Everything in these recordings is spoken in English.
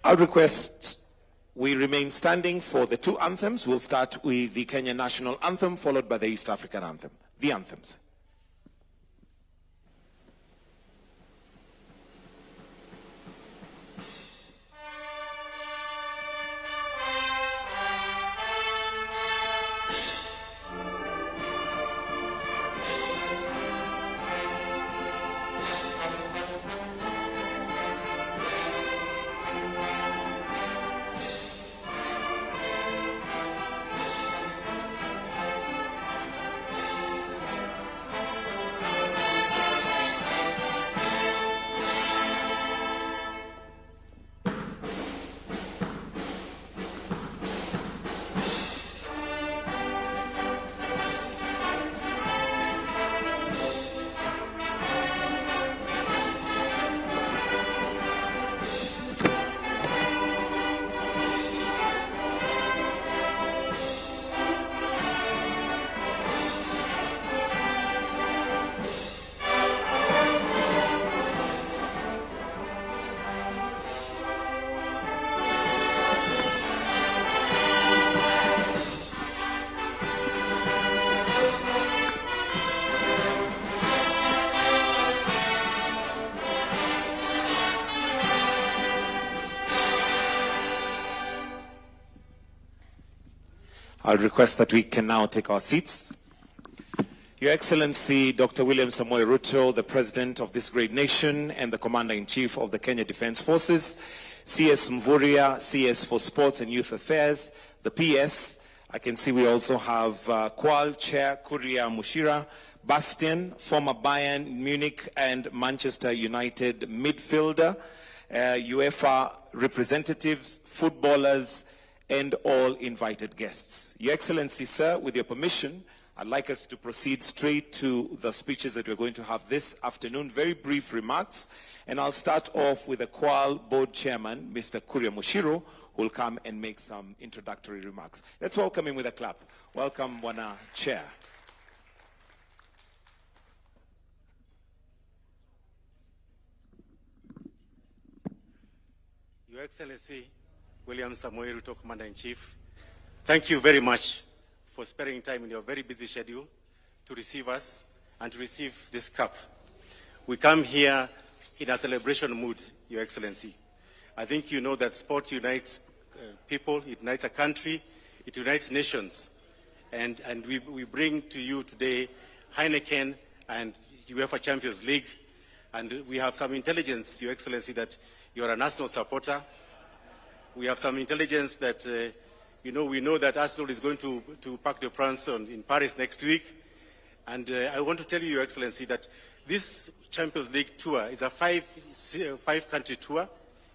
I'll request we remain standing for the two anthems. We'll start with the Kenya National Anthem, followed by the East African Anthem. The anthems. I'll request that we can now take our seats. Your Excellency, Dr. William Samoei Ruto, the President of this great nation and the Commander-in-Chief of the Kenya Defence Forces, CS Mvurya, CS for Sports and Youth Affairs, the PS. I can see we also have Kwal Chair Kuria Mushira, Bastian, former Bayern, Munich and Manchester United midfielder, UEFA representatives, footballers, and all invited guests. Your Excellency, sir, with your permission, I'd like us to proceed straight to the speeches that we're going to have this afternoon. Very brief remarks, and I'll start off with the Kwal Board Chairman, Mr. Kuria Mushiro, who will come and make some introductory remarks. Let's welcome him with a clap. Welcome, Wana Chair. Your Excellency, William Samoei Ruto, Commander-in-Chief, thank you very much for sparing time in your very busy schedule to receive us and to receive this cup. We come here in a celebration mood, Your Excellency. I think you know that sport unites people, it unites a country, it unites nations. And we bring to you today Heineken and UEFA Champions League. And we have some intelligence, Your Excellency, that you are an Arsenal supporter. We have some intelligence that, we know that Arsenal is going to Parc des Princes in Paris next week. And I want to tell you, Your Excellency, that this Champions League tour is a five-country tour: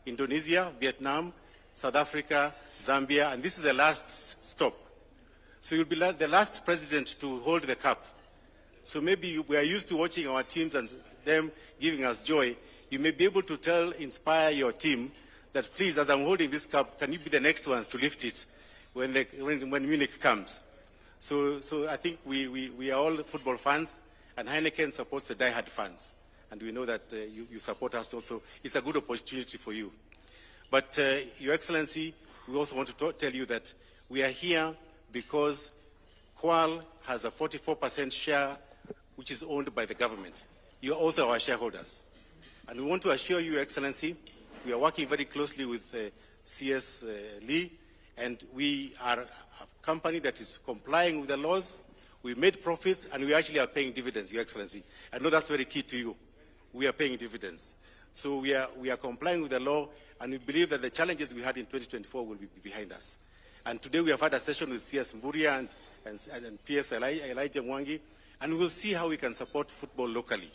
Indonesia, Vietnam, South Africa, Zambia, and this is the last stop. So you'll be the last president to hold the cup. So maybe we are used to watching our teams and them giving us joy. You may be able to inspire your team that, please, as I'm holding this cup, can you be the next ones to lift it when Munich comes? So I think we are all football fans, and Heineken supports the die-hard fans. And we know that you support us also. It's a good opportunity for you. But, Your Excellency, we also want to tell you that we are here because Kwal has a 44% share, which is owned by the government. You are also our shareholders. And we want to assure you, Your Excellency, we are working very closely with CS Lee, and we are a company that is complying with the laws. We made profits, and we actually are paying dividends, Your Excellency. I know that's very key to you. We are paying dividends. So we are complying with the law, and we believe that the challenges we had in 2024 will be behind us. And today we have had a session with CS Mvurya and PS Elijah Mwangi, and we'll see how we can support football locally.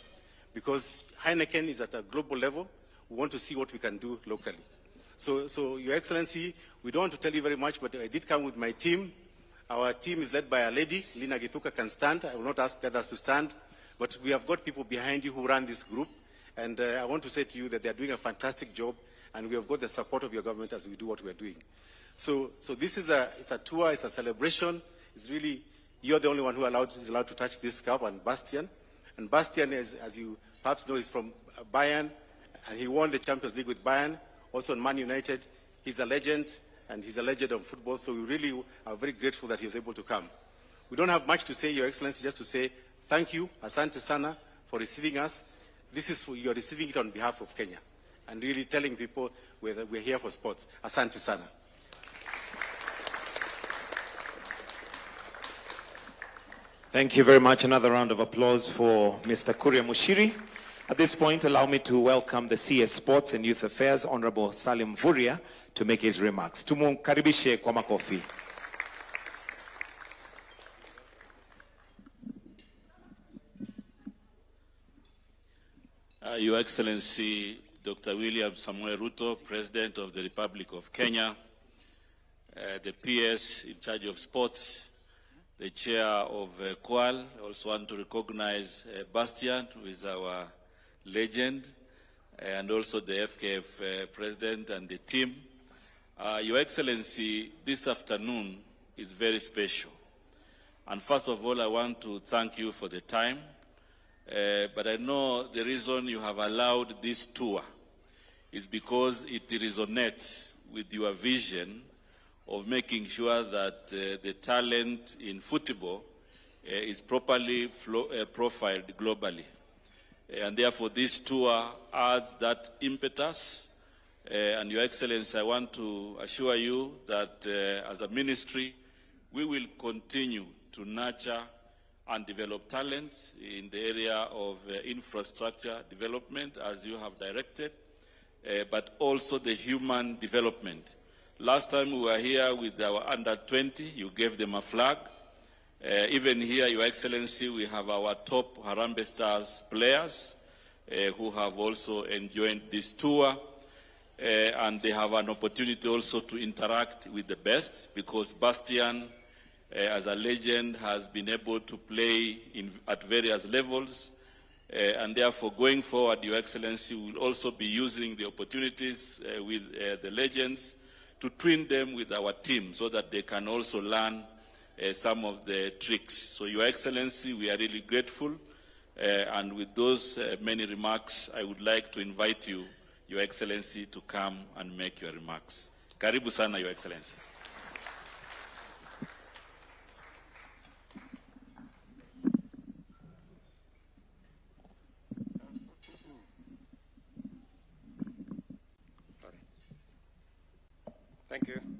Because Heineken is at a global level, we want to see what we can do locally. So Your Excellency, we don't want to tell you very much, but I did come with my team. Our team is led by a lady, Lina Githuka can stand. I will not ask the others to stand, but we have got people behind you who run this group. And I want to say to you that they are doing a fantastic job, and we have got the support of your government as we do what we are doing. So this is it's a tour, it's a celebration. It's really, you're the only one who is allowed to touch this cup, and Bastian. And Bastian, as you perhaps know, is from Bayern, and he won the Champions League with Bayern, also in Man United. He's a legend, and he's a legend of football, so we really are very grateful that he was able to come. We don't have much to say, Your Excellency, just to say thank you, Asante Sana, for receiving us. This is you're receiving it on behalf of Kenya, and really telling people we're here for sports. Asante Sana. Thank you very much. Another round of applause for Mr. Kuria Mushiri. At this point, allow me to welcome the CS Sports and Youth Affairs, Honorable Salim Vuria, to make his remarks. Tumukaribishe kwa makofi. Your Excellency, Dr. William Samoei Ruto, President of the Republic of Kenya, the PS in charge of sports, the chair of Kwal. I also want to recognize Bastian, who is our legend, and also the FKF president and the team. Your Excellency, this afternoon is very special. And first of all, I want to thank you for the time. But I know the reason you have allowed this tour is because it resonates with your vision of making sure that the talent in football is properly profiled globally. And therefore, this tour adds that impetus. And Your Excellency, I want to assure you that as a ministry, we will continue to nurture and develop talent in the area of infrastructure development, as you have directed, but also the human development. Last time we were here with our under-20, you gave them a flag. Even here, Your Excellency, we have our top Harambee Stars players who have also enjoyed this tour. And they have an opportunity also to interact with the best, because Bastian, as a legend, has been able to play at various levels. And therefore, going forward, Your Excellency, will also be using the opportunities with the legends to train them with our team so that they can also learn some of the tricks. So, Your Excellency, we are really grateful. And with those many remarks, I would like to invite you, Your Excellency, to come and make your remarks. Karibu sana, Your Excellency.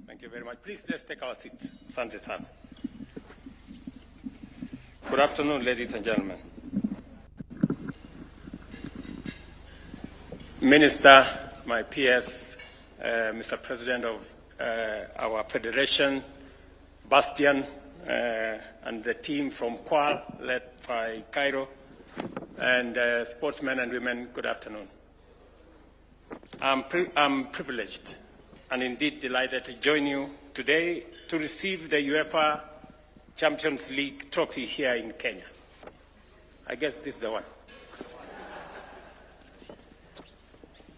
Thank you very much. Please, let's take our seats. Asante sana. Good afternoon, ladies and gentlemen. Minister, my PS, Mr. President of our Federation, Bastian, and the team from Kwal, led by Cairo, and sportsmen and women, good afternoon. I'm privileged and indeed delighted to join you today to receive the UEFA Champions League trophy here in Kenya. I guess this is the one.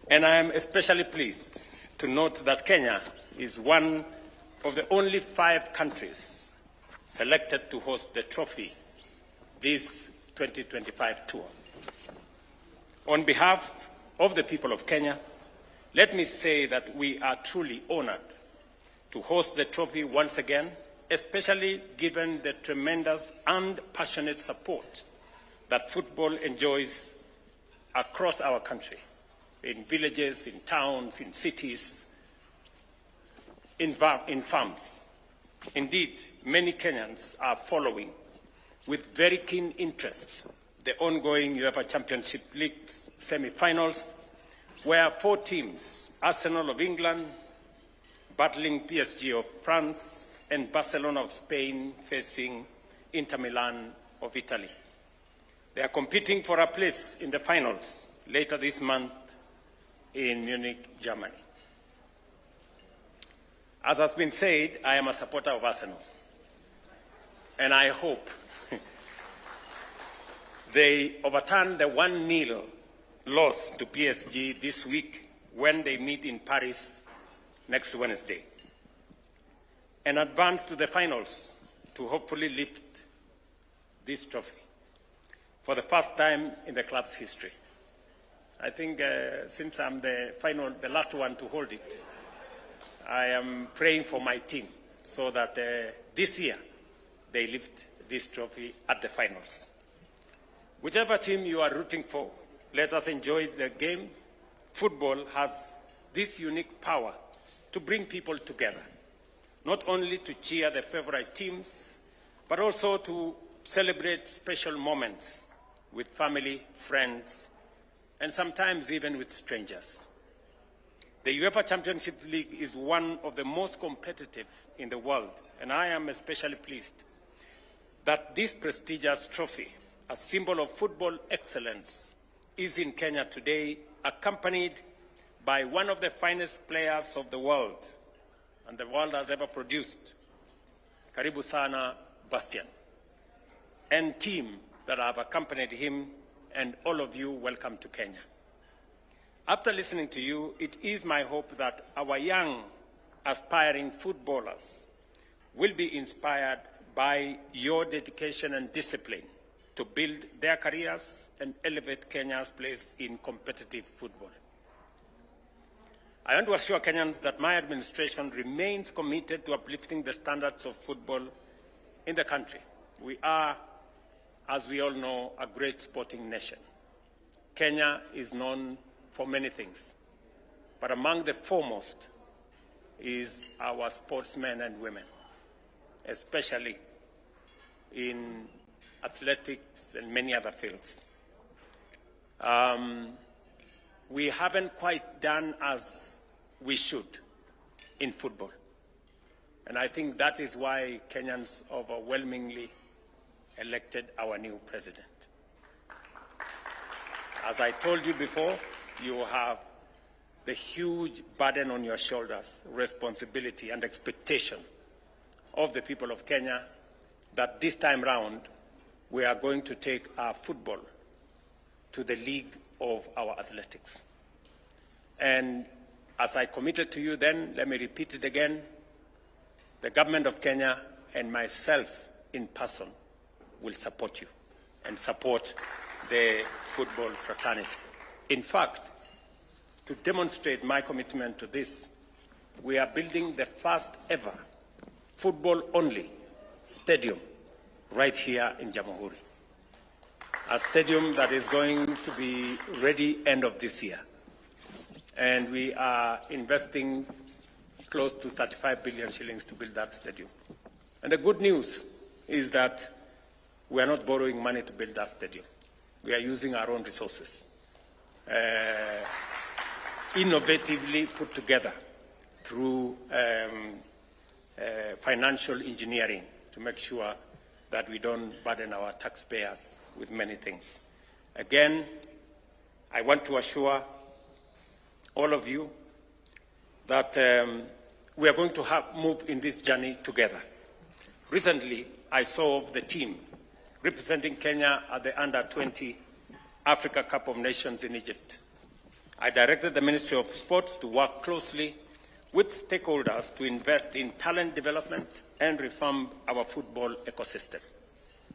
And I am especially pleased to note that Kenya is one of the only 5 countries selected to host the trophy this 2025 tour. On behalf of the people of Kenya, let me say that we are truly honored to host the trophy once again, especially given the tremendous and passionate support that football enjoys across our country, in villages, in towns, in cities, in farms. Indeed, many Kenyans are following with very keen interest the ongoing UEFA Champions League semi-finals, where 4 teams, Arsenal of England, battling PSG of France, and Barcelona of Spain facing Inter Milan of Italy. They are competing for a place in the finals later this month in Munich, Germany. As has been said, I am a supporter of Arsenal, and I hope they overturn the 1-0 loss to PSG this week when they meet in Paris next Wednesday, and advance to the finals to hopefully lift this trophy for the first time in the club's history. I think since I'm the last one to hold it, I am praying for my team so that this year they lift this trophy at the finals. Whichever team you are rooting for, let us enjoy the game. Football has this unique power to bring people together, not only to cheer the favorite teams, but also to celebrate special moments with family, friends, and sometimes even with strangers. The UEFA Champions League is one of the most competitive in the world, and I am especially pleased that this prestigious trophy, a symbol of football excellence, is in Kenya today, accompanied by one of the finest players of the world, and the world has ever produced, Karibu Sana Bastian, and team that have accompanied him, and all of you, welcome to Kenya. After listening to you, it is my hope that our young, aspiring footballers will be inspired by your dedication and discipline to build their careers and elevate Kenya's place in competitive football. I want to assure Kenyans that my administration remains committed to uplifting the standards of football in the country. We are, as we all know, a great sporting nation. Kenya is known for many things, but among the foremost is our sportsmen and women, especially in athletics and many other fields. We haven't quite done as we should in football, and I think that is why Kenyans overwhelmingly elected our new president. As I told you before, you have the huge burden on your shoulders, responsibility and expectation of the people of Kenya that this time round we are going to take our football to the league of our athletics. And as I committed to you then, let me repeat it again, the government of Kenya and myself in person will support you and support the football fraternity. In fact, to demonstrate my commitment to this, we are building the first ever football-only stadium right here in Jamhuri. A stadium that is going to be ready end of this year. And we are investing close to 35 billion shillings to build that stadium. And the good news is that we are not borrowing money to build that stadium. We are using our own resources, innovatively put together through financial engineering to make sure that we don't burden our taxpayers with many things. Again, I want to assure all of you that we are going to move in this journey together. Recently, I saw the team representing Kenya at the Under-20 Africa Cup of Nations in Egypt. I directed the Ministry of Sports to work closely with stakeholders to invest in talent development and reform our football ecosystem.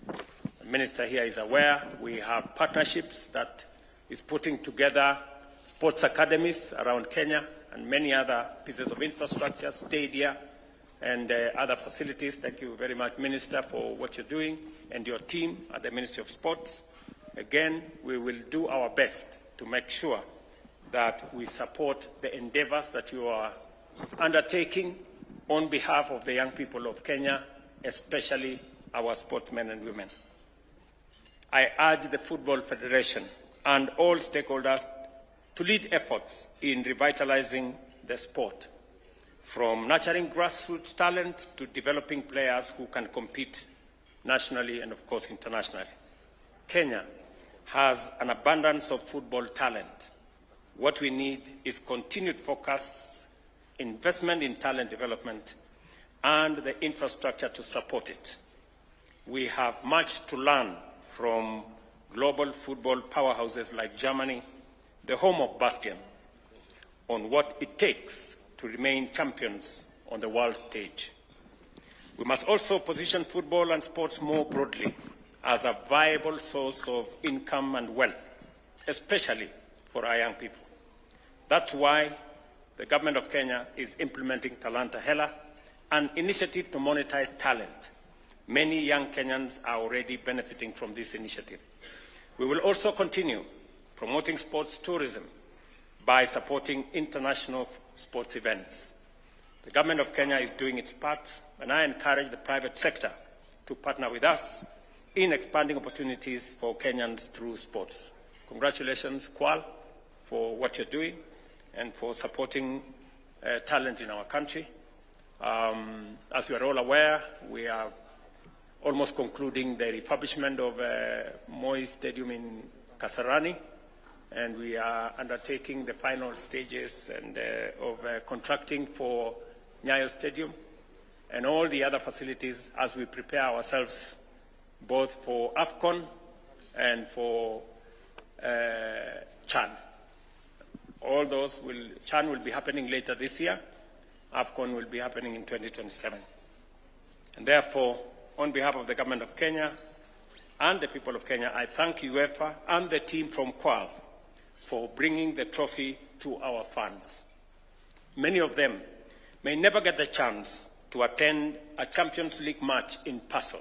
The Minister here is aware we have partnerships that is putting together sports academies around Kenya and many other pieces of infrastructure, stadia, and other facilities. Thank you very much, Minister, for what you're doing and your team at the Ministry of Sports. Again, we will do our best to make sure that we support the endeavors that you are undertaking on behalf of the young people of Kenya, especially our sportsmen and women. I urge the Football Federation and all stakeholders to lead efforts in revitalizing the sport, from nurturing grassroots talent to developing players who can compete nationally and, of course, internationally. Kenya has an abundance of football talent. What we need is continued focus, investment in talent development, and the infrastructure to support it. We have much to learn from global football powerhouses like Germany, the home of Bastian, on what it takes to remain champions on the world stage. We must also position football and sports more broadly as a viable source of income and wealth, especially for our young people. That's why the government of Kenya is implementing Talanta Hela, an initiative to monetize talent. Many young Kenyans are already benefiting from this initiative. We will also continue promoting sports tourism by supporting international sports events. The government of Kenya is doing its part, and I encourage the private sector to partner with us in expanding opportunities for Kenyans through sports. Congratulations, Kwal, for what you're doing and for supporting talent in our country. As you are all aware, we are almost concluding the refurbishment of Moi Stadium in Kasarani, and we are undertaking the final stages of contracting for Nyayo Stadium and all the other facilities as we prepare ourselves both for AFCON and for CHAN. All those CHAN will be happening later this year. AFCON will be happening in 2027. And therefore, on behalf of the government of Kenya and the people of Kenya, I thank UEFA and the team from Kwal for bringing the trophy to our fans. Many of them may never get the chance to attend a Champions League match in person.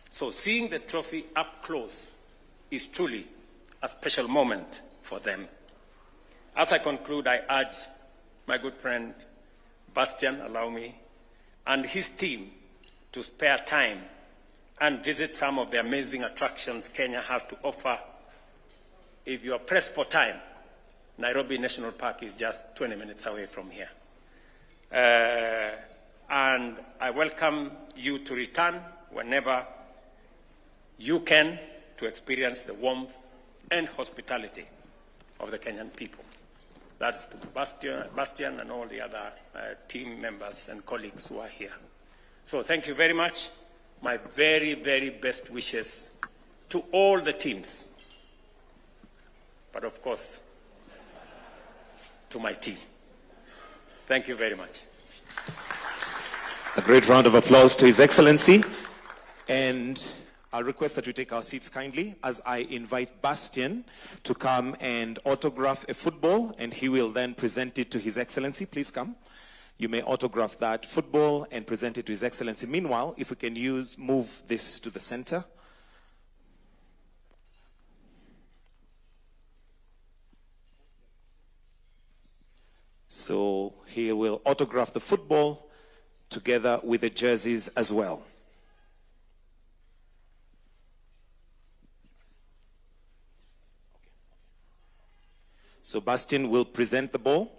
So seeing the trophy up close is truly a special moment for them. As I conclude, I urge my good friend Bastian, allow me, and his team to spare time and visit some of the amazing attractions Kenya has to offer. If you are pressed for time, Nairobi National Park is just 20 minutes away from here. And I welcome you to return whenever you can to experience the warmth and hospitality of the Kenyan people. That's to Bastian and all the other team members and colleagues who are here. So thank you very much. My very, very best wishes to all the teams, but of course, to my team. Thank you very much. A great round of applause to His Excellency. And I'll request that we take our seats kindly as I invite Bastian to come and autograph a football, and he will then present it to His Excellency. Please come. You may autograph that football and present it to His Excellency. Meanwhile, if we can move this to the center. So he will autograph the football together with the jerseys as well. So Bastian will present the ball.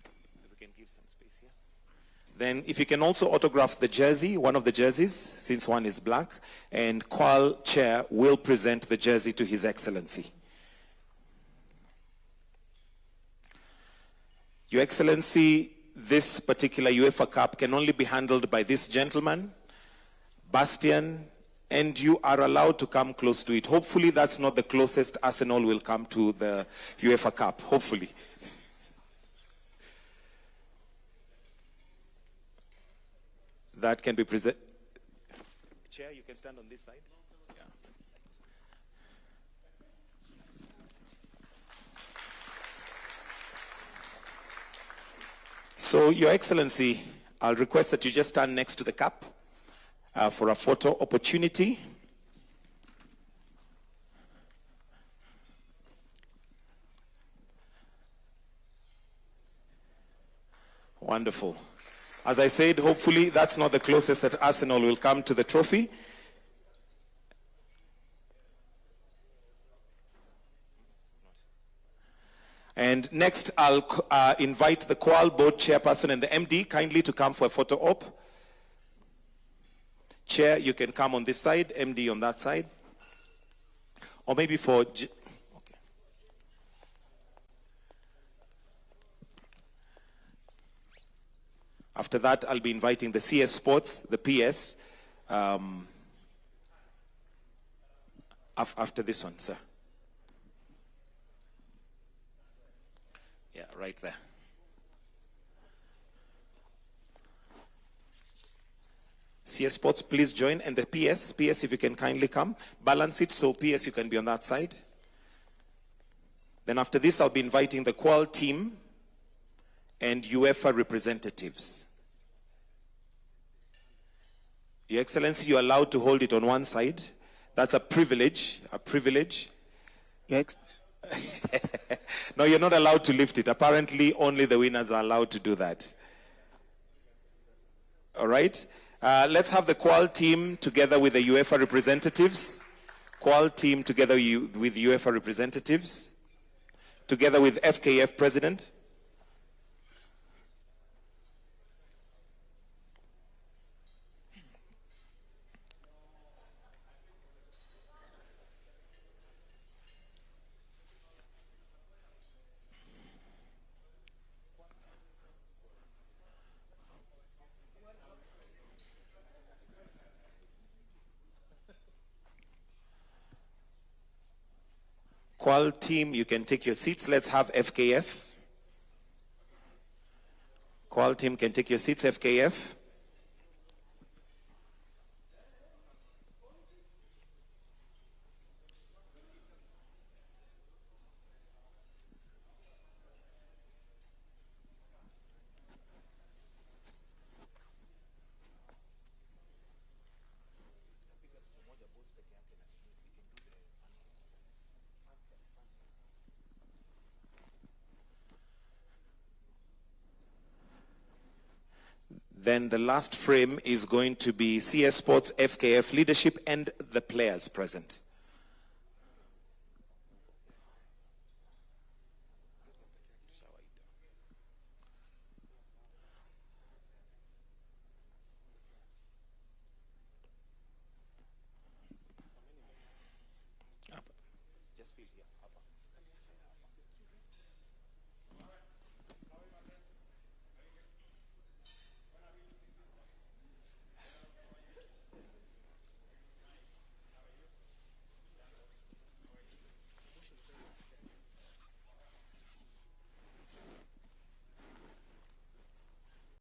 If we can give some space here. Then if you can also autograph the jersey, one of the jerseys, since one is black, and Kwal Chair will present the jersey to His Excellency. Your Excellency, this particular UEFA Cup can only be handled by this gentleman, Bastian, and you are allowed to come close to it. Hopefully that's not the closest Arsenal will come to the UEFA Cup, hopefully. That can be presented. Chair, you can stand on this side. Yeah. So, Your Excellency, I'll request that you just stand next to the cup for a photo opportunity. Wonderful. As I said, hopefully that's not the closest that Arsenal will come to the trophy. And next, I'll invite the Kwal Board Chairperson and the MD kindly to come for a photo op. Chair, you can come on this side, MD on that side. Or maybe for... Okay. After that, I'll be inviting the CS Sports, the PS. After this one, sir. Yeah, right there. CS Sports, please join. And the PS, if you can kindly come. Balance it, so PS, you can be on that side. Then after this, I'll be inviting the Kwal team and UEFA representatives. Your Excellency, you're allowed to hold it on one side. That's a privilege, No, you're not allowed to lift it. Apparently, only the winners are allowed to do that. All right? Let's have the Qual team together with the UEFA representatives. Qual team together with UEFA representatives. Together with FKF President. Qual team, you can take your seats. Let's have FKF. Qual team can take your seats, FKF. Then the last frame is going to be CS Sports, FKF leadership, and the players present.